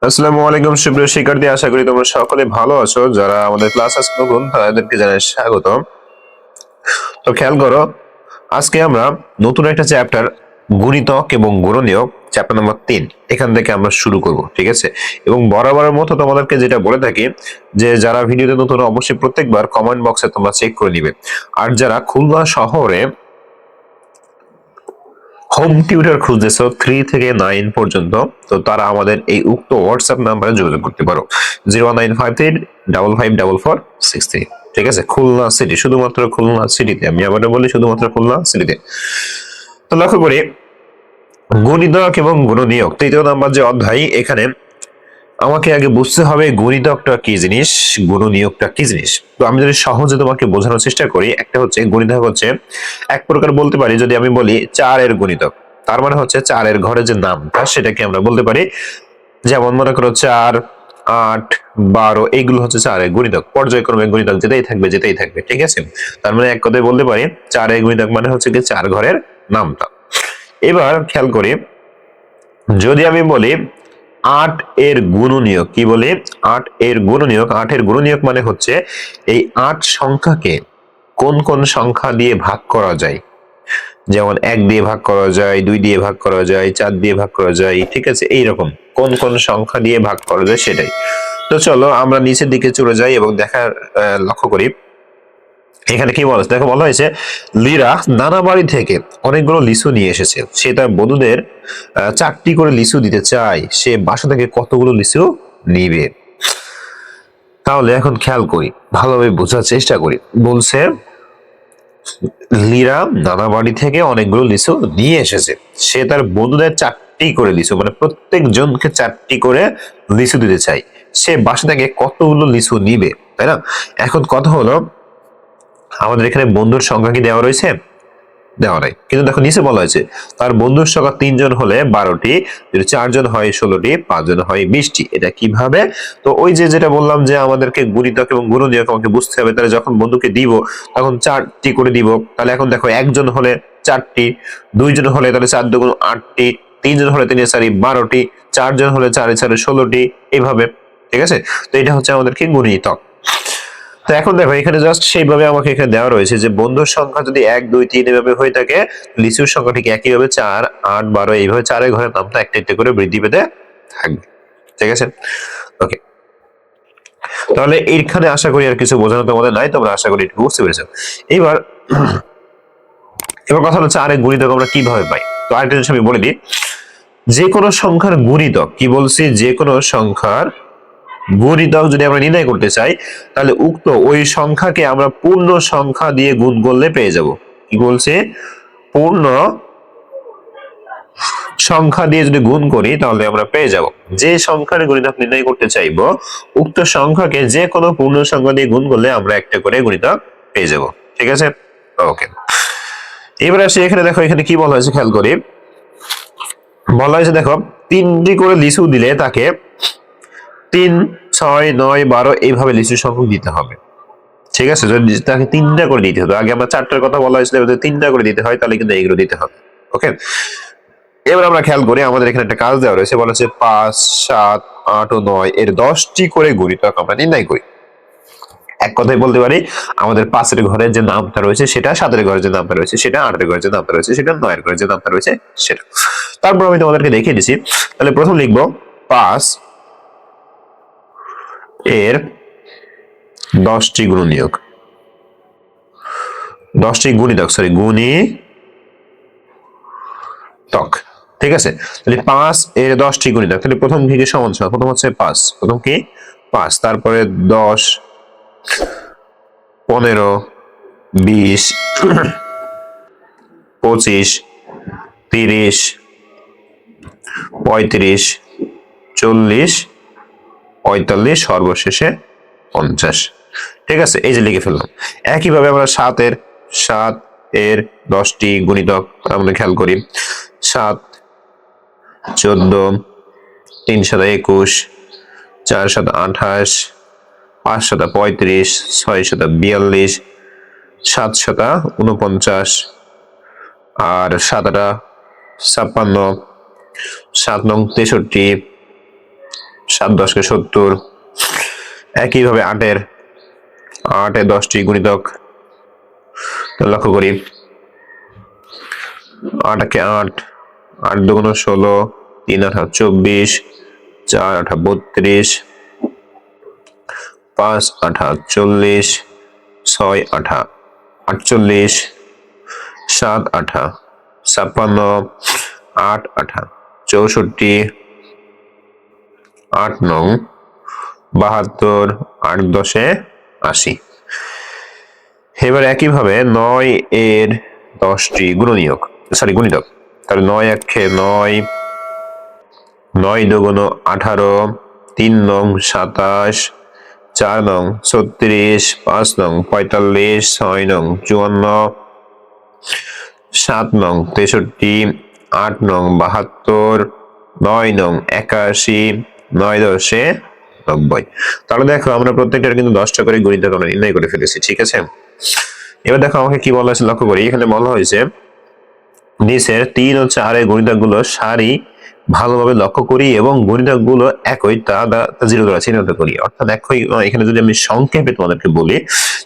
আসসালামু আলাইকুম সুপ্রিয় শিক্ষার্থী, আশা করি তোমরা সকলে ভালো আছো। যারা আমাদের ক্লাস আজকে নতুন তাদেরকে জানাই স্বাগত। তো খেয়াল করো, আজকে আমরা নতুন একটা চ্যাপ্টার গুণিতক এবং গুণনীয়ক চ্যাপ্টার নাম্বার 3 এখান থেকে আমরা শুরু করব, ঠিক আছে? এবং বরাবরের মতো তোমাদেরকে যেটা বলে থাকি যে যারা ভিডিওতে নতুন অবশ্যই প্রত্যেকবার কমেন্ট বক্সে তোমরা চেক করে নিবে। আর যারা খুলনা শহরে হোম টিউটর খুঁজতেছো 3 থেকে 9 পর্যন্ত, তো তারা আমাদের এই উক্ত হোয়াটসঅ্যাপ নাম্বারে যোগাযোগ করতে পারো 09535554463। ঠিক আছে, খুলনা সিটি, শুধুমাত্র খুলনা সিটিতে। আমি আবারও বলি, শুধুমাত্র খুলনা সিটিতে। তো লক্ষ্য করি, গণিতক এবং গুণনীয়ক 3য় নাম্বার যে অধ্যায়, এখানে আমাকে আগে বুঝতে হবে গণিতকটা কি জিনিস, গুণনীয়কটা কি জিনিস। তো আমি যদি সহজে তোমাকে বোঝানোর চেষ্টা করি, একটা হচ্ছে গণিতক হচ্ছে এক প্রকার বলতে পারি, যদি আমি বলি 4 এর গণিতক, তার মানে হচ্ছে 4 এর ঘরে যে নামটা সেটাকে আমরা বলতে পারি। যেমন মনে করো 4, 8, 12 এইগুলো হচ্ছে 4 এর গণিতক, পর্যায়ক্রমে গণিতক যেতেই থাকবে যেতেই থাকবে, ঠিক আছে? তার মানে এক কথায় বলতে পারি 4 এর গণিতক মানে হচ্ছে কি 4 ঘরের নামটা। এবার খেয়াল করি, যদি আমি বলি 8 এর গুণনীয়ক, কি বলি? 8 এর গুণনীয়ক। 8 এর গুণনীয়ক মানে হচ্ছে এই 8 সংখ্যাকে কোন কোন সংখ্যা দিয়ে ভাগ করা যায়। যেমন 1 দিয়ে ভাগ করা যায়, 2 দিয়ে ভাগ করা যায়, 4 দিয়ে ভাগ করা যায়, ঠিক আছে? এইরকম কোন কোন সংখ্যা দিয়ে ভাগ করা যায় সেটাই। তো চলো আমরা নিচের দিকে চলে যাই এবং দেখার লক্ষ্য করি এখানে কি বলা হয়েছে। দেখো, বলা হয়েছে লিরা নানা বাড়ি থেকে অনেকগুলো লিচু নিয়ে এসেছে। সে তার বন্ধুদের 4টি করে লিচু দিতে চায়। সে বাসা থেকে কতগুলো লিচু নিবে? তাহলে এখন খেয়াল করি, ভালোভাবে বোঝার চেষ্টা করি। বলছে লিরা নানা বাড়ি থেকে অনেকগুলো লিচু নিয়ে এসেছে। সে তার বন্ধুদের 4টি করে লিচু, মানে প্রত্যেক জনকে 4টি করে লিচু দিতে চায়। সে বাসা থেকে কতগুলো লিচু নিবে, তাই না? এখন কথা হলো, আমাদের এখানে বন্ধুর সংখ্যা কি দেওয়া রয়েছে? দেওয়া নাই, কিন্তু দেখো নিচে বলা হয়েছে তার বন্ধুর সংখ্যা 3 জন হলে 12টি, যদি 4 জন হয় 16টি, 5 জন হয় 20টি। এটা কিভাবে? তো ওই যে যেটা বললাম যে আমাদেরকে গুণিতক এবং গুণনীয়ক আমাকে বুঝতে হবে। তাহলে যখন বন্ধুকে দিব তখন 4টি করে দিব। তাহলে এখন দেখো, একজন হলে 4টি, 2 জন হলে তাহলে 4 দুগুণ 8টি, 3 জন হলে 3 এর 4 12টি, 4 জন হলে 4 এর 4 16টি, এইভাবে। ঠিক আছে, তো এটা হচ্ছে আমাদেরকে গুণিতক। তো এখন দেখো, এখানে জাস্ট সেইভাবে আমাকে এখানে দেওয়া রয়েছে যে বন্ধুর সংখ্যা যদি 1, 2, 3 এভাবে হয়ে থাকে, লিচুর সংখ্যা ঠিক একইভাবে 4, 8, 12 এইভাবে 4 এর ঘরের নামটা একটা একটা করে বৃদ্ধি পেতে থাকবে। ঠিক আছে, ওকে। তাহলে এইখানে আশা করি আর কিছু বোঝানো তোমাদের নাই, তোমরা আশা করি একটু বুঝতে পেরেছো। এবার এবার কথা হচ্ছে 4 এর গুণিতক আমরা কিভাবে পাই। তো আরেকটা জিনিস আমি বলে দিই, যে কোনো সংখ্যার গুণিতক, কি বলছি, যে কোনো সংখ্যার গুণিতক যদি আমরা নির্ণয় করতে চাই, তাহলে উক্ত ওই সংখ্যাকে আমরা পূর্ণ সংখ্যা দিয়ে গুণ করলে পেয়ে যাব। কি বলছে? পূর্ণ সংখ্যা দিয়ে যদি গুণ করি তাহলে আমরা পেয়ে যাব। যে সংখ্যার গুণিতক নির্ণয় করতে চাইবো, উক্ত সংখ্যাকে যে কোনো পূর্ণ সংখ্যা দিয়ে গুণ করলে আমরা একটা করে গুণিতক পেয়ে যাব। ঠিক আছে, ওকে। এবার আসি, এখানে দেখো এখানে কি বলা হয়েছে, খেয়াল করি। বলা হয়েছে দেখো, 3টি করে লিচু দিলে তাকে 3, 6, 9, 12 এইভাবে লিচু সংখ্যক দিতে হবে। ঠিক আছে, যদি তাকে 3টা করে দিতে হতো, আগে আমরা 4টার কথা বলা হয়েছিল, 3টা করে দিতে হয়, তাহলে কিন্তু এইগুলো দিতে হবে। ওকে, এবার আমরা খেয়াল করি, আমাদের এখানে একটা কাজ দেওয়া রয়েছে, বলা হচ্ছে 5, 7, 8 ও 9 এর 10টি করে গুণিতক আমরা নির্ণয় করি। এক কথায় বলতে পারি, আমাদের 5 এর ঘরে যে নামটা রয়েছে সেটা, 7 এর ঘরে যে নামটা রয়েছে সেটা, 8 এর ঘরে যে নামটা রয়েছে সেটা, 9 এর ঘরে যে নামটা রয়েছে সেটা। তারপর আমি তোমাদেরকে দেখিয়ে দিচ্ছি। তাহলে প্রথম লিখবো 5 এর 10টি গুণনীয়ক, 10টি গুণিতক, সরি গুণিতক। ঠিক আছে, তাহলে 5 এর 10টি গুণিতক, তাহলে প্রথম কি সমান সমান, প্রথম হচ্ছে 5, প্রথম কি 5, তারপরে 10, 15, 20, 25, 30, 35, 40, 45, সর্বশেষে 50। ঠিক আছে, এই যে লিখে ফেললাম। একইভাবে আমরা 7 এর 10টি গুণিতক আমরা খেয়াল করি। 7, 14, 3 7 21, 4 7 28, 5 7 35, 6 7 42, 7 7 49, আর 7 8 56, 7 9 63, 7 10 70। একইভাবে 8 এর 10টি গুণিতক লক্ষ্য করি। 8 কে 8, 8 দুগুণ 16, 3 8 24, 4 8 32, 5 8 40, 6 8 48, 7 8 56, 8 8 64, 8 9 72, 8 10 80। এবার একইভাবে 9 এর 10টি গুণিতক। তাহলে 9 1 9, 9 দুগুণ 18, 3 নং 27, 4 নং 36, 5 নং 45, 6 নং 54, 7 নং 63, 8 নং 72, 9 নং 81, 9 10 90। তাহলে দেখো আমরা প্রত্যেকটার কিন্তু 10টা করে গুণিতক আমরা নির্ণয় করে ফেলেছি, ঠিক আছে। এবার দেখো আমাকে কি বলা হয়েছে লক্ষ্য করি। এখানে বলা হয়েছে নিচের 3 ও 4 এর গুণিতকগুলো সারি ভালোভাবে লক্ষ্য করি এবং গুণিতকগুলো একই তা 0 দ্বারা চিহ্নিত করি। অর্থাৎ এখানে যদি আমি সংক্ষেপে তোমাদেরকে বলি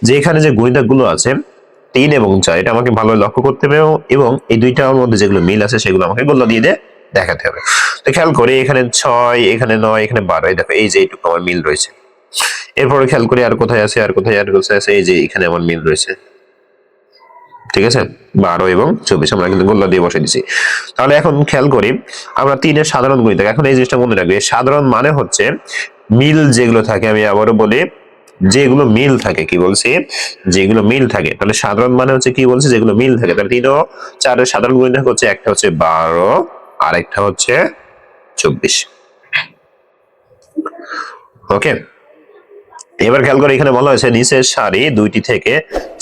যে এখানে যে গুণিতকগুলো আছে 3 এবং 4, এটা আমাকে ভালোভাবে লক্ষ্য করতে হবে এবং এই দুইটার মধ্যে যেগুলো মিল আছে সেগুলো আমাকে গোল্লা দিয়ে দেখাতে হবে। তো খেয়াল করি এখানে 6, এখানে 9, এখানে 12, এই দেখো এই যে এইটুকু আমার মিল রয়েছে। এরপরে খেয়াল করি আর কোথায় আছে, এই যে এখানে আমার মিল রয়েছে, ঠিক আছে। 12 এবং 24 আমরা কিন্তু গোল্লা দিয়ে বসে দিছি। তাহলে এখন খেয়াল করি আমরা 3 এর সাধারণ গুণিতক। এখন এই জিনিসটা মনে রাখবে, সাধারণ মানে হচ্ছে মিল যেগুলো থাকে, আমি আবারও বলি যেগুলো মিল থাকে, কি বলছি যেগুলো মিল থাকে। তাহলে সাধারণ মানে হচ্ছে কি বলছি, যেগুলো মিল থাকে। তাহলে 3 ও 4 এর সাধারণ গুণিতক হচ্ছে, একটা হচ্ছে 12 আর একটা হচ্ছে 24। ওকে, এবার খেয়াল করে এখানে বলা হয়েছে নিচের সারি দুইটি থেকে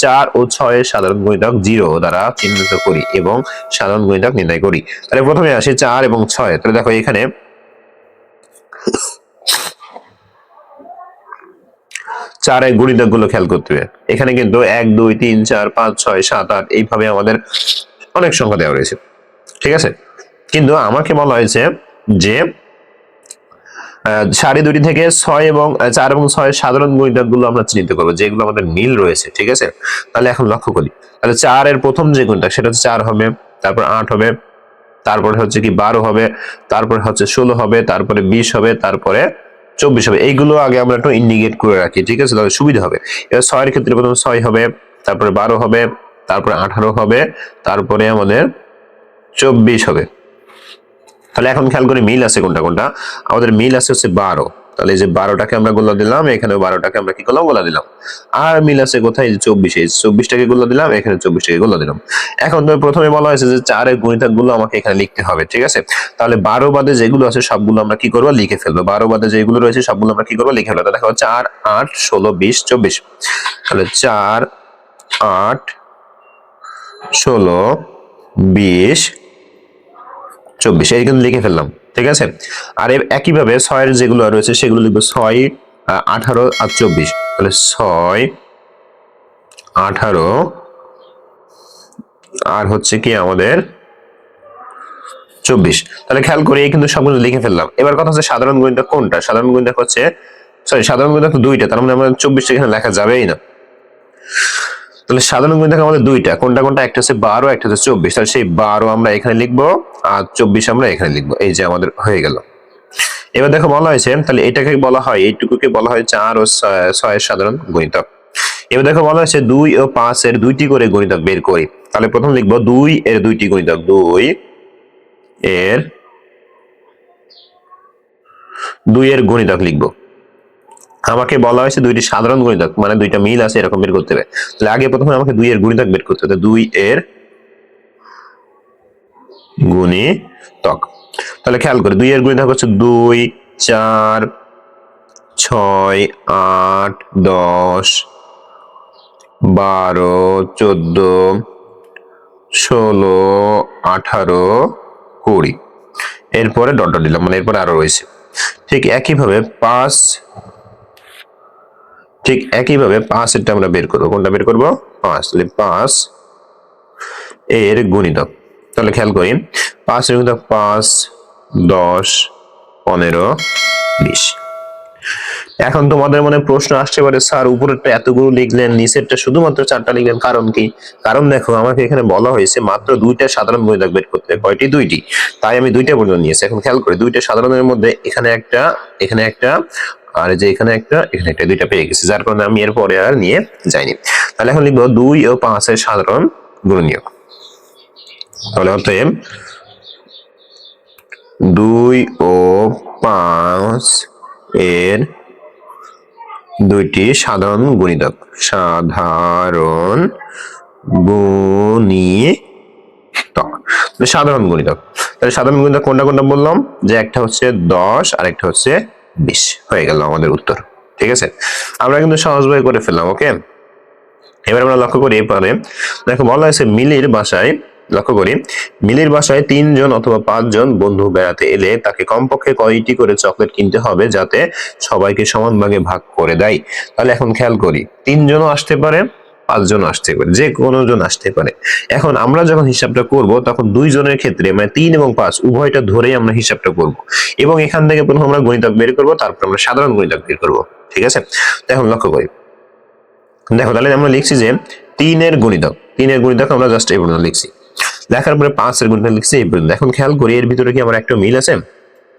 4 ও 6 এর সাধারণ গুণিতক 0 দ্বারা চিহ্নিত করি এবং সাধারণ গুণিতক নির্ণয় করি। তাহলে প্রথমে আসি 4 এবং 6। তাহলে দেখো এখানে 4 এর গুণিতক গুলো খেয়াল করতে হবে। এখানে কিন্তু 1 2 3 4 5 6 7 8 এইভাবে আমাদের অনেক সংখ্যা দেওয়া রয়েছে, ঠিক আছে। কিন্তু আমাকে বলা হয়েছে যে সারি দুটি থেকে 6 এবং 4 এবং 6 এর সাধারণ গুণিতক গুলো আমরা চিহ্নিত করবো, যেগুলো আমাদের মিল রয়েছে, ঠিক আছে। তাহলে এখন লক্ষ্য করি, তাহলে 4 এর প্রথম যে গুণিতক সেটা হচ্ছে 4 হবে, তারপর 8 হবে, তারপরে হচ্ছে কি 12 হবে, তারপরে হচ্ছে 16 হবে, তারপরে 20 হবে, তারপরে 24 হবে। এইগুলো আগে আমরা একটু ইন্ডিকেট করে রাখি, ঠিক আছে, তাহলে সুবিধা হবে। এবার 6 এর ক্ষেত্রে প্রথম 6 হবে, তারপরে 12 হবে, তারপরে 18 হবে, তারপরে আমাদের 24 হবে। তাহলে এখন খেয়াল করে মিল আছে কোনটা কোনটা, আমাদের মিল আছে হচ্ছে 12। তাহলে এই যে 12টাকে আমরা গোল্লা দিলাম, এখানে 12টাকে আমরা কি করলাম, গোল্লা দিলাম। আর মিল আছে কোথায়, 24, এই 24টাকে গোল্লা দিলাম, এখানে 24টাকে গোল্লা দিলাম। এখন তো প্রথমে বলা হয়েছে যে 4 এর গুণিতক গুলো আমাকে এখানে লিখতে হবে, ঠিক আছে। তাহলে 12 বাদে যেগুলো আছে সবগুলো আমরা কি করবো, লিখে ফেলবো। 12 বাদে যেগুলো রয়েছে সবগুলো আমরা কি করবো, লিখে ফেলবো। দেখো 4 8 16 20 24। তাহলে 4 8 16 20 24, এই কিন্তু লিখে ফেললাম, ঠিক আছে। আর একইভাবে 6 এর যেগুলো রয়েছে সেগুলো লিখবো 6 18 আর 24। তাহলে 6 18 আর হচ্ছে কি আমাদের 24। তাহলে খেয়াল করি কিন্তু সবগুলো লিখে ফেললাম। এবার কথা হচ্ছে সাধারণ গুণিতক কোনটা, সাধারণ গুণিতক হচ্ছে সাধারণ গুণিতক তো দুইটা, তার মানে আমাদের 24 এখানে লেখা যাবেই না। তাহলে সাধারণ গুণিতক আমাদের দুইটা, কোনটা কোনটা, একটা হচ্ছে 12, একটা হচ্ছে 24। তাহলে সেই 12 আমরা এখানে লিখবো আর 24 আমরা এখানে লিখবো, এই যে আমাদের হয়ে গেল। এবার দেখো বলা হয়েছে, তাহলে এটাকে বলা হয়, এইটুকুকে বলা হয় 4 ও 6 এর সাধারণ গুণিতক। এবার দেখো বলা হয়েছে 2 ও 5 এর দুইটি করে গুণিতক বের করি। তাহলে প্রথম লিখবো 2 এর দুইটি গুণিতক, 2 এর গুণিতক লিখবো। আমাকে বলা হয়েছে দুইটি সাধারণ গুণিতক, মানে দুইটা মিল আছে এরকম বের করতে হবে। তাহলে আগে প্রথমে আমাকে 2 এর গুণিতক বের করতে হবে। 2 এর গুণিতক, তাহলে খেয়াল করে 2 এর গুণিতক হচ্ছে 2 4 6 8 10 12 14 16 18 20। এরপরে ডট ডট দিলাম, মানে এরপরে আরো রয়েছে। ঠিক একইভাবে 5 এরটা আমরা বের করবো। কোনটা বের করবো, 5। তাহলে 5 এর গুণিতক, তাহলে খেয়াল করি 5 এর গুণিতক 5 10 15 20। এখন তোমাদের মনে প্রশ্ন আসতে পারে, স্যার উপরেরটা এতগুলো লিখলেন, নিচেরটা শুধুমাত্র 4টা লিখলেন, কারণ কি? কারণ দেখো আমাকে এখানে বলা হয়েছে মাত্র 2টা সাধারণ গুণিতক বের করতে। কয়টি? 2টি। তাই আমি 2টা পর্যন্ত নিয়েছি। এখন খেয়াল করি 2টা সাধারণের মধ্যে এখানে একটা, এখানে একটা, আর যে এখানে একটা, এখানে একটা, 2টা পেয়ে গেছি, যার কারণে আমি এরপরে আর নিয়ে যাইনি। তাহলে এখন লিখবো 2 ও 5 এর সাধারণ গুণনীয়ক। তাহলে অতএব 2 ও 5 এর 2টি সাধারণ গুণিতক। সাধারণ গুণিতক, সাধারণ গুণিতক। তাহলে সাধারণ গুণিতক কোনটা কোনটা বললাম, যে একটা হচ্ছে 10 আর একটা হচ্ছে 20। হয়ে গেল আমাদের উত্তর। ঠিক আছে, আমরা কিন্তু সহজভাবে করে ফেললাম। ওকে, এবার আমরা লক্ষ্য করি এবারে দেখো বলা হয়েছে মিলির বাসায়, লক্ষ্য করি মিলির বাসায় 3 জন অথবা 5 জন বন্ধু বেড়াতে এলে তাকে কমপক্ষে কয়টি করে চকলেট কিনতে হবে যাতে সবাইকে সমান ভাগে ভাগ করে দেয়। তাহলে এখন খেয়াল করি 3 জনও আসতে পারে, 5 জন আসতে পারে, যে কোনো জন আসতে পারে। এখন আমরা যখন হিসাবটা করব তখন 2 জনের ক্ষেত্রে মানে 3 এবং 5 উভয়টা ধরেই আমরা হিসাবটা করব, এবং এখান থেকে প্রথমে আমরা গুণিতক বের করব, তারপর আমরা সাধারণ গুণিতক বের করব। ঠিক আছে, এখন লক্ষ্য করি, দেখো তাহলে আমরা লিখছি যে 3 এর গুণিতক আমরা জাস্ট এই পর্যন্ত লিখছি, লেখার পরে 5 এর গুণিতক লিখছি এই পর্যন্ত। এখন খেয়াল করি এর ভিতরে কি আমার একটা মিল আছে?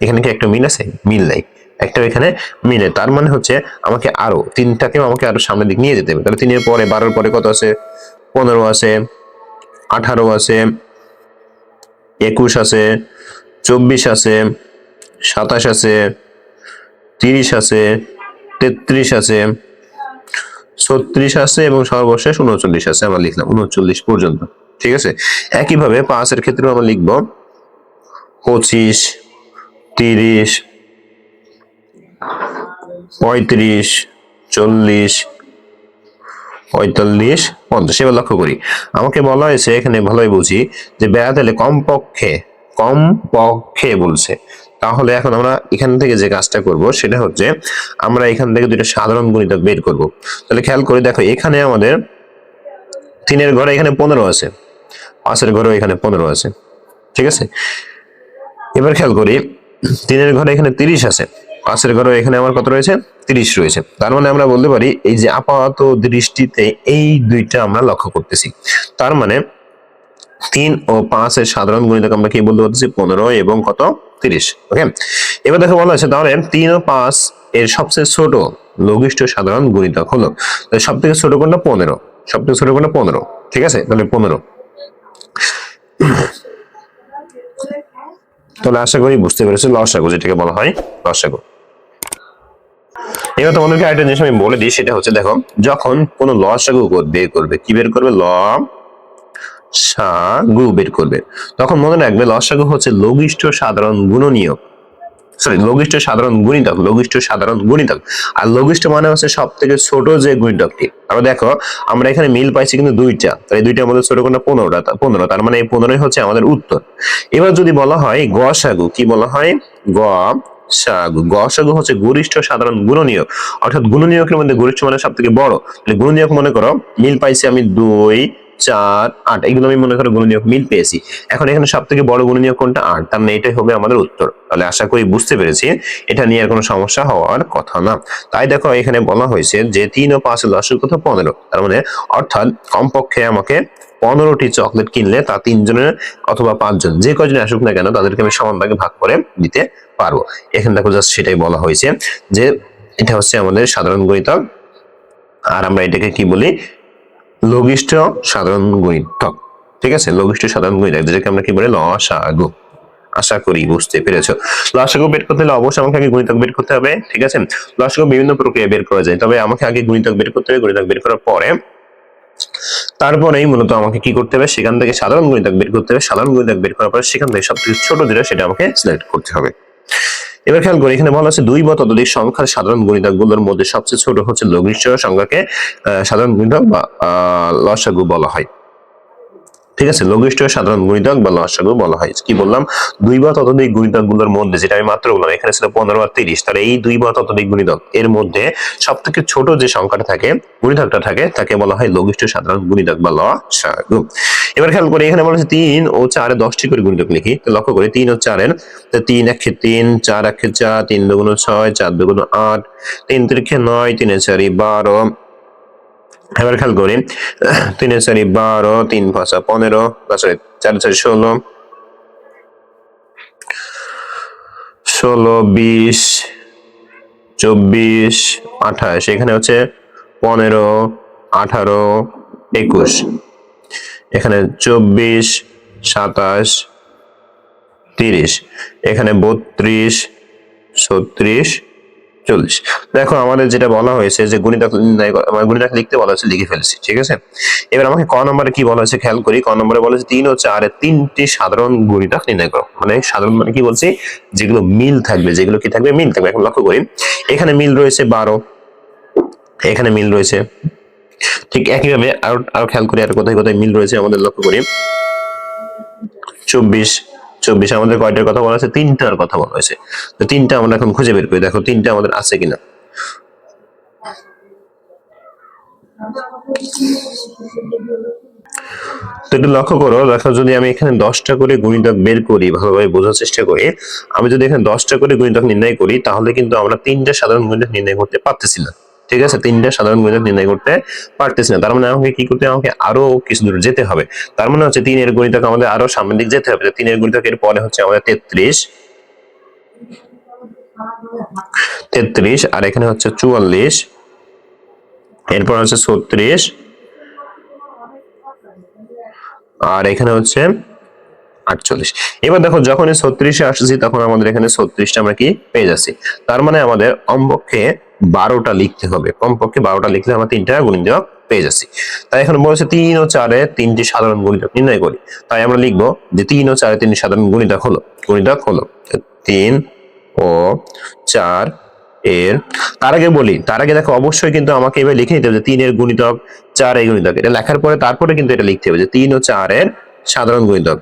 এখানে কি একটা মিল আছে? মিল নাই, একটা এখানে মিলে, তার মানে হচ্ছে আমাকে আরো 3টাকে আমাকে আরো সামনের দিক নিয়ে যেতে হবে। তাহলে 3 এর পরে 12 এর পরে কত আছে? 15 আছে, 18 আছে, 21 আছে, 24 আছে, 27 আছে, 30 আছে, 33 আছে, 36 আছে, এবং সর্বশেষ 39 আছে। আমরা লিখলাম 39 পর্যন্ত। ঠিক আছে, একইভাবে 5 এর ক্ষেত্রেও আমরা লিখব 25, 30, 35, 40, 45, 50। এবার লক্ষ্য করি আমাকে বলা হয়েছে এখানে, ভালোই বুঝি যে বেড়াতে এলে কমপক্ষে বলছে। তাহলে এখন আমরা এখান থেকে যে কাজটা করব সেটা হচ্ছে আমরা এখান থেকে 2টা সাধারণ গুণিতক বের করব। তাহলে খেয়াল করে দেখো এখানে আমাদের 3 এর ঘরে এখানে 15 আছে, 5 এর ঘরে এখানে 15 আছে। ঠিক আছে, এবার খেয়াল করি 3 এর ঘরে এখানে 30 আছে, 5 এর ঘরে এখানে আমার কত রয়েছে? 30 রয়েছে। তার মানে আমরা বলতে পারি এই যে আপাতত দৃষ্টিতে এই 2টা আমরা লক্ষ্য করতেছি, তার মানে 3 ও 5 এর সাধারণ গুণিতক আমরা কি বলতে পারতেছি? 15 এবং কত? 30। ওকে, এবার দেখো বলা আছে তাহলে 3 ও 5 এর সবচেয়ে ছোট লঘিষ্ঠ সাধারণ গুণিতক হলো, সব থেকে ছোট কোনটা? 15। সব থেকে ছোট কোনটা? 15। ঠিক আছে, তাহলে 15। তাহলে আশা করি বুঝতে পেরেছো লসাগু যেটাকে বলা হয় লসাগু। এবার তোমাদেরকে আরেকটা জিনিস আমি বলে দিই, সেটা হচ্ছে দেখো যখন কোন লসাগু বের করবে, কি বের করবে? লসাগু বের করবে, তখন মনে রাখবে লসাগু হচ্ছে লঘিষ্ঠ সাধারণ গুণনীয়ক, লঘিষ্ঠ সাধারণ গুণিতক। আর লঘিষ্ঠ মানে হচ্ছে সব থেকে ছোট যে গুণিতকটি। আমরা দেখো আমরা এখানে মিল পাইছি কিন্তু 2টা, তাই 2টার মধ্যে ছোট কোনটা? 15, তার মানে এই 15ই হচ্ছে আমাদের উত্তর। এবার যদি বলা হয় গসাগু, কি বলা হয়? গসাগু হচ্ছে গরিষ্ঠ সাধারণ গুণনীয়ক, অর্থাৎ গুণনীয়কের মধ্যে গরিষ্ঠ মানে সব থেকে বড়। গুণনীয়ক মনে করো মিল পাইছি আমি 2, 4, 8, এগুলো আমি মনে করো গুণনীয়ক মিল পেয়েছি। এখন এখানে সব থেকে বড় গুণনীয়ক কোনটা? 8, তার মানে এটাই হবে আমাদের উত্তর। তাহলে আশা করি বুঝতে পেরেছি, এটা নিয়ে আর কোনো সমস্যা হওয়ার কথা না। তাই দেখো এখানে বলা হয়েছে যে 3 ও 5 এর লসাগু কত? 15। তার মানে অর্থাৎ কমপক্ষে আমাকে 15টি চকলেট কিনলে তা 3 জনের অথবা 5 জন, যে কয়জন আসুক না কেন তাদেরকে আমি সমান ভাগে ভাগ করে দিতে পারবো। এখানে দেখো জাস্ট সেটাই বলা হয়েছে যে এটা হচ্ছে আমাদের সাধারণ গুণিতক, আর আমরা এটাকে কি বলি? লঘিষ্ঠ সাধারণ গুণিতক। ঠিক আছে, লঘিষ্ঠ সাধারণ গুণিতক যেটাকে আমরা কি বলি? লসাগু। আশা করি বুঝতে পেরেছো। লসাগু বের করতে হলে অবশ্যই আমাকে আগে গুণিতক বের করতে হবে। ঠিক আছে, লসাগু বিভিন্ন প্রক্রিয়ায় বের করা যায়, তবে আমাকে আগে গুণিতক বের করতে হবে। গুণিতক বের করার পরে তারপরেই মূলত আমাকে কি করতে হবে? সেখান থেকে সাধারণ গুণিতক বের করতে হবে। সাধারণ গুণিতক বের করার পরে সেখান থেকে সবথেকে ছোট যেটা সেটা আমাকে সিলেক্ট করতে হবে। এবার খেয়াল করি এখানে বলা আছে 2 বা ততোধিক সংখ্যার সাধারণ গুণিতকগুলোর মধ্যে সবচেয়ে ছোট হচ্ছে লঘিষ্ঠ সংখ্যাকে সাধারণ গুণিতক বা লসাগু বলা হয়। ঠিক আছে, লঘিষ্ঠ সাধারণ গুণিতক বা লসাগু বলা হয়। কি বললাম, 2 বা ততোধিক গুণিতক গুলোর মধ্যে, যেটা আমি মাত্র বললাম এখানে ছিল 15 আর 30, তাহলে এই 2 বা ততোধিক গুণিতক এর মধ্যে সব থেকে ছোট যে সংখ্যাটা থাকে, গুণিতকটা থাকে, তাকে বলা হয় লঘিষ্ঠ সাধারণ গুণিতক বা লসাগু। এবার খেয়াল করি, এখানে বলা হচ্ছে 3 ও 4 এর 10টি করে গুণিতক লিখি। তো লক্ষ্য করি 3 ও 4 এর, 3 একে 3, 4 একে 4, 3 দুগুণ 6, 4 দুগুণ 8, 3 তিরিখে 9, 3 এর 4 12। এবার খেয়াল করি 3 এর 4 12, 3 5 15, 4 4 16, 16 20 24 28, এখানে হচ্ছে 15 18 21, এখানে 24 27 30, এখানে 32 36 40। দেখো আমাদের যেটা বলা হয়েছে যে গুণিতক নির্ণয় গুণিতক লিখতে বলা হয়েছে, লিখে ফেলেছি। ঠিক আছে, এবার আমাকে ক নম্বরে কি বলা হয়েছে খেয়াল করি। ক নম্বরে বলা হয়েছে 3 ও 4 এর 3টি সাধারণ গুণিতক নির্ণয় করো। মানে সাধারণ মানে কি বলছি, যেগুলো মিল থাকবে, যেগুলো কি থাকবে, মিল থাকবে। এখন লক্ষ্য করি এখানে মিল রয়েছে 12, এখানে মিল রয়েছে, ঠিক একইভাবে আরো খেয়াল করি আর কোথায় কোথায় মিল রয়েছে আমাদের লক্ষ্য করি। 24 24 আমাদের কয়টার কথা বলা হয়েছে, 3টার কথা বলা হয়েছে। তো 3টা আমরা এখন খুঁজে বের করি, দেখো 3টা আমাদের আছে কিনা। তো একটু লক্ষ্য করো, দেখো যদি আমি এখানে 10টা করে গুণিতক বের করি, ভালোভাবে বোঝার চেষ্টা করি, আমি যদি এখানে 10টা করে গুণিতক নির্ণয় করি, তাহলে কিন্তু আমরা 3টা সাধারণ গুণিতক নির্ণয় করতে পারতেছি না। ঠিক আছে, 3টা সাধারণ গুণিতক নির্ণয় করতে পারতেছি না। তার মানে আমাকে কি করতে হবে, আমাকে আরো কিছু দূর যেতে হবে। তার মানে হচ্ছে 3 এর গুণিতক আমাদের আরো সামনের দিক যেতে হবে। 3 এর গুণিতকের পরে হচ্ছে আমাদের 33, আর এখানে হচ্ছে 44, এরপর হচ্ছে 36, আর এখানে হচ্ছে 48। এবার দেখো যখনই 36-এ আসছি, তখন আমাদের এখানে 36টা আমরা কি পেয়ে যাচ্ছি। তার মানে আমাদের কমপক্ষে 12টা লিখতে হবে, কমপক্ষে 12টা লিখলে আমরা 3টা গুণিতক পেয়ে যাচ্ছি। তাই এখন বলছে 3 ও 4 এর 3টি সাধারণ গুণিতক নির্ণয় করি। তাই আমরা লিখবো যে 3 ও 4 এর 3টি সাধারণ গুণিতক হলো 3 ও 4 এর, তার আগে বলি, তার আগে দেখো অবশ্যই কিন্তু আমাকে এবার লিখে নিতে হবে যে 3 এর গুণিতক, 4 এর গুণিতক। এটা লেখার পরে তারপরে কিন্তু এটা লিখতে হবে যে 3 ও 4 এর সাধারণ গুণিতক,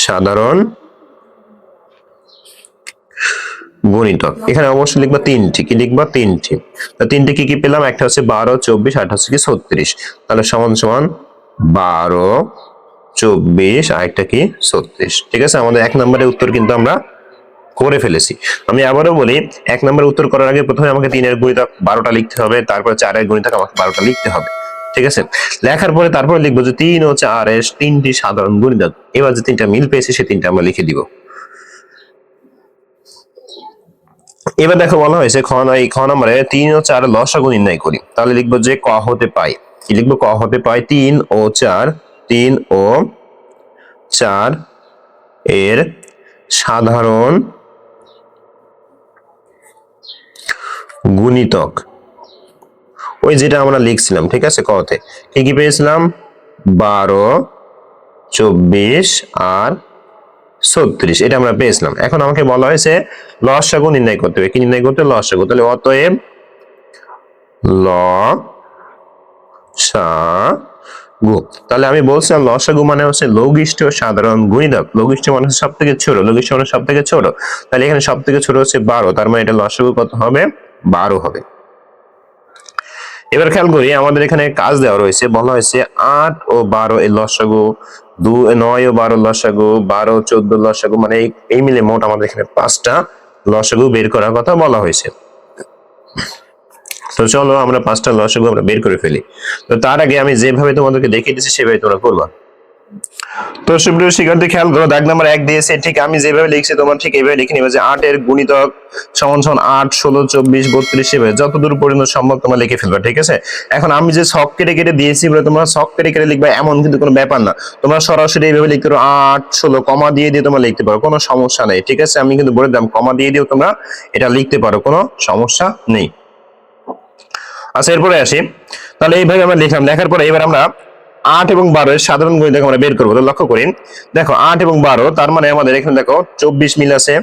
সাধারণ গুণিতক। এখানে অবশ্যই লিখবা 3টি, কি লিখবা 3টি। তো 3টি কি কি পেলাম, একটা হচ্ছে 12, 24, আর হচ্ছে কি 36। তাহলে সমান সমান 12, 24, আর একটা কি 36। ঠিক আছে, আমাদের 1 নম্বরের উত্তর কিন্তু আমরা করে ফেলেছি। আমি আবারও বলি, 1 নম্বরের উত্তর করার আগে প্রথমে আমাকে 3 এর গুণিতক 12টা লিখতে হবে, তারপর 4 এর গুণিতক আমাকে 12টা লিখতে হবে। ঠিক আছে, লেখার পরে তারপরে লিখবো যে 3 ও 4 এর 3টি সাধারণ গুণিতক। এবার যে 3টা মিল পেয়েছি সেই 3টা আমরা লিখে দিব। এবার দেখো বলা হয়েছে খ নম্বরে 3 ও 4 লসাগু নির্ণয় করি। তাহলে লিখবো যে ক হতে পাই, কি লিখবো, ক হতে পাই 3 ও 4, 3 ও 4 এর সাধারণ গুণিতক। ওই যেটা আমরা লিখছিলাম, ঠিক আছে, কতে কি কি পেয়েছিলাম, 12, 24 আর 36, এটা আমরা পেয়েছিলাম। এখন আমাকে বলা হয়েছে লসাগু নির্ণয় করতে হবে। কি নির্ণয় করতে, লসাগু। তাহলে অতএব লসাগু, তাহলে আমি বলছিলাম লসাগু মানে হচ্ছে লঘিষ্ঠ সাধারণ গুণিতক। লঘিষ্ঠ মানে হচ্ছে সব থেকে ছোট, লঘিষ্ঠ মানে সব থেকে ছোট। তাহলে এখানে সব থেকে ছোট হচ্ছে 12, তার মানে এটা লসাগু কত হবে, 12 হবে। এবার খেয়াল করি, আমাদের এখানে কাজ দেওয়া রয়েছে, বলা হয়েছে 8 ও 12 এর লসাগু, 9 ও 12 লসাগু, 12 ও 14 লসাগু, মানে এই মিলে মোট আমাদের এখানে 5টা লসাগু বের করার কথা বলা হয়েছে। তো চলো আমরা 5টা লসাগু আমরা বের করে ফেলি। তো তার আগে আমি যেভাবে তোমাদেরকে দেখিয়ে দিচ্ছি সেভাবে তোমরা করবা। তো সুপ্রিয় শিক্ষার্থী খেয়াল করো, দাগ নাম্বার 1 দিয়েছে, ঠিক আমি যেভাবে লিখছি তোমরা ঠিক এইভাবে লিখে নিবে যে 8 এর গুণিতক সমান সমান 8, 16, 24, 32 এভাবে যতদূর পর্যন্ত সম্ভব তোমরা লিখে ফেলবা। ঠিক আছে, এখন আমি যে ছক কেটে কেটে দিয়েছি বলে তোমরা ছক কেটে কেটে লিখবা এমন কিন্তু কোনো ব্যাপার না। তোমরা সরাসরি এইভাবে লিখতে পারো, 8, 16 কমা দিয়ে দিয়ে তোমরা লিখতে পারো, কোনো সমস্যা নেই। ঠিক আছে, আমি কিন্তু বলে দিলাম কমা দিয়ে দিয়েও তোমরা এটা লিখতে পারো, কোনো সমস্যা নেই। আচ্ছা, এরপরে আসি। তাহলে এইভাবে আমরা লিখলাম, লেখার পরে এবার আমরা 8 এবং 12 এর সাধারণ গুণিতক আমরা বের করবো। তো লক্ষ্য করি, দেখো 8 এবং 12, তার মানে আমাদের এখানে দেখো 24 মিল আছে।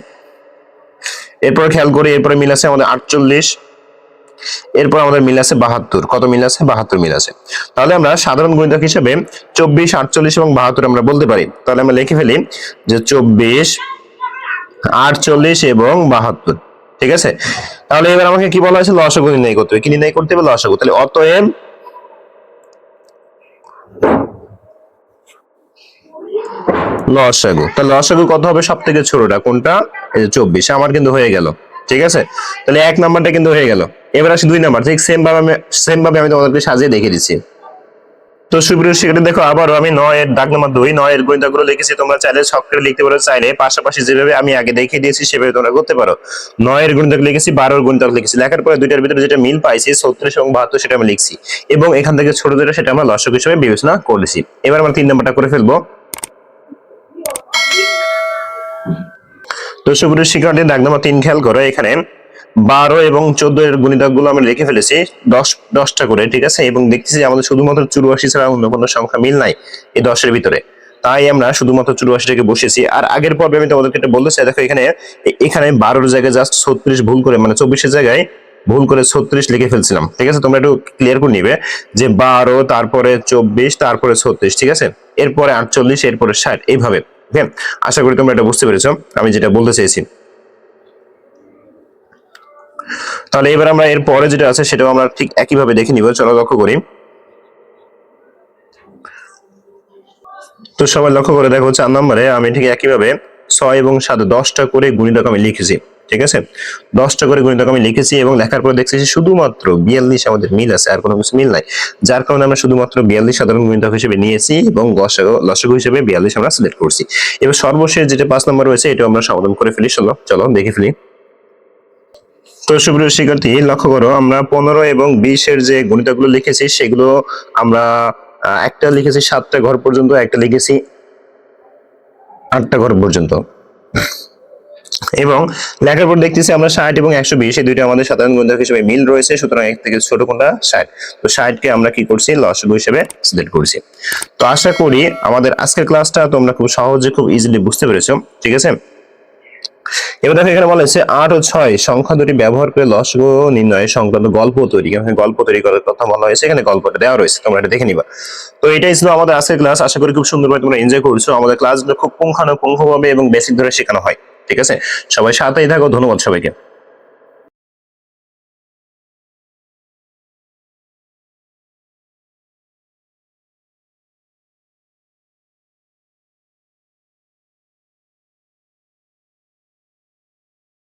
এরপর খেয়াল করি, এরপরে মিল আছে আমাদের 48, এরপর আমাদের মিল আছে 72, কত মিল আছে? 72 মিল আছে। তাহলে আমরা সাধারণ গুণিতক হিসেবে 24, 48 এবং 72 আমরা বলতে পারি। তাহলে আমরা লিখে ফেলি যে 24, 48 এবং 72। ঠিক আছে, তাহলে এবার আমাকে কি বলা হয়েছে? লসাগু নির্ণয় করতে হবে। কি নির্ণয় করতে হবে? লসাগু। তাহলে অতএব লসাগু, তাহলে লসাগু কত হবে? সব থেকে ছোটটা কোনটা? এই যে 24। আমার কিন্তু হয়ে গেল। ঠিক আছে, তাহলে 1 নাম্বারটা কিন্তু হয়ে গেল। এবার আসি 2 নাম্বার। ঠিক সেম ভাবে আমি তোমাদেরকে সাজিয়ে দেখিয়ে দিচ্ছি। তো সুপ্রিয় শিক্ষার্থী দেখো, আবারও আমি 9 এর দাগ নাম্বার 2, 9 এর গুণিতকগুলো লিখেছি। তোমরা চাইলে ছক করে লিখতে পারো, চাইলে পাশাপাশি যেভাবে আমি আগে দেখিয়ে দিয়েছি সেভাবে তোমরা করতে পারো। 9 এর গুণিতক লিখেছি, 12 এর গুণিতক লিখেছি। লেখার পরে দুইটার ভিতরে যেটা মিল পাইছি 36 এবং 72 সেটা আমি লিখছি, এবং এখান থেকে ছোট যেটা সেটা আমরা লসাগু হিসেবে বিবেচনা করেছি। এবার আমরা 3 নাম্বারটা করে ফেলবো। তো সুপ্রিয় শিক্ষার্থী দাগ নাম্বার 3 খেয়াল করো, এখানে 12 এবং 14 এর গুণিতক গুলো আমরা লিখে ফেলেছি 10টা করে। ঠিক আছে, এবং দেখতেছি আমাদের শুধুমাত্র 84 ছাড়া অন্য কোনো সংখ্যা মিল নাই এই 10 এর ভিতরে, তাই আমরা শুধুমাত্র 84টাকে বসিয়েছি। আর আগের পর্বে আমি তোমাদেরকে এটা বলতে চাই, দেখো এখানে 12 জায়গায় জাস্ট 36 ভুল করে, মানে 24 এর জায়গায় ভুল করে 36 লিখে ফেলছিলাম। ঠিক আছে, তোমরা একটু ক্লিয়ার করে নিবে যে 12, তারপরে 24, তারপরে 36। ঠিক আছে, এরপরে 48, এরপরে 60, এইভাবে। ওকে, আশা করি তোমরা এটা বুঝতে পেরেছো আমি যেটা বলতে চেয়েছি। তাহলে এবার আমরা এর পরে যেটা আছে সেটাও আমরা ঠিক একইভাবে দেখে নিব। চলো লক্ষ্য করি। তো সবাই লক্ষ্য করে দেখো, 4 নম্বরে আমি ঠিক একইভাবে 6 এবং 7 10টা করে গুণিতক আমি লিখেছি। ঠিক আছে, 10টা করে গুণিতক আমি লিখেছি, এবং লেখার পরে দেখছি শুধুমাত্র 42 আমাদের মিল আছে, আর কোনো কিছু মিল নাই। যার কারণে আমরা শুধুমাত্র 42 সাধারণ গুণিতক হিসেবে নিয়েছি, এবং লসাগু হিসেবে 42 আমরা সিলেক্ট করছি। এবার সর্বশেষ যেটা 5 নম্বর রয়েছে এটা আমরা সমাধান করে ফেলি। চলো দেখে ফেলি। তো সুপ্রিয় শিক্ষার্থী লক্ষ্য করো, আমরা 15 এবং 20 এর যে গুণিতকগুলো লিখেছি সেগুলো আমরা একটা লিখেছি 7টা ঘর পর্যন্ত, একটা লিখেছি 8টা ঘর পর্যন্ত, এবং লেখার পর দেখতেছি আমরা 60 এবং 120 এই দুইটা আমাদের সাধারণ গুণিতক হিসেবে মিল রয়েছে। সুতরাং এক থেকে ছোট কোনটা? 60। তো 60 কে আমরা কি করছি? লসাগু হিসেবে সিলেক্ট করছি। তো আশা করি আমাদের আজকের ক্লাসটা তোমরা খুব সহজে, খুব ইজিলি বুঝতে পেরেছো। ঠিক আছে, এবার দেখো এখানে বলা হয়েছে 8 ও 6 সংখ্যা দুটি ব্যবহার করে লসাগু নির্ণয় সংক্রান্ত গল্প তৈরি। এখানে গল্প তৈরি করার কথা বলা হয়েছে, এখানে গল্পটা দেওয়া রয়েছে, তোমরা এটা দেখে নিবা। তো এটাই ছিল আমাদের আজকের ক্লাস। আশা করি খুব সুন্দরভাবে তোমরা এনজয় করছো। আমাদের ক্লাসগুলো খুব পুঙ্খানুপুঙ্খভাবে এবং বেসিক ধরে শেখানো হয়। ঠিক আছে, সবাই সাথেই থাকো। ধন্যবাদ সবাইকে।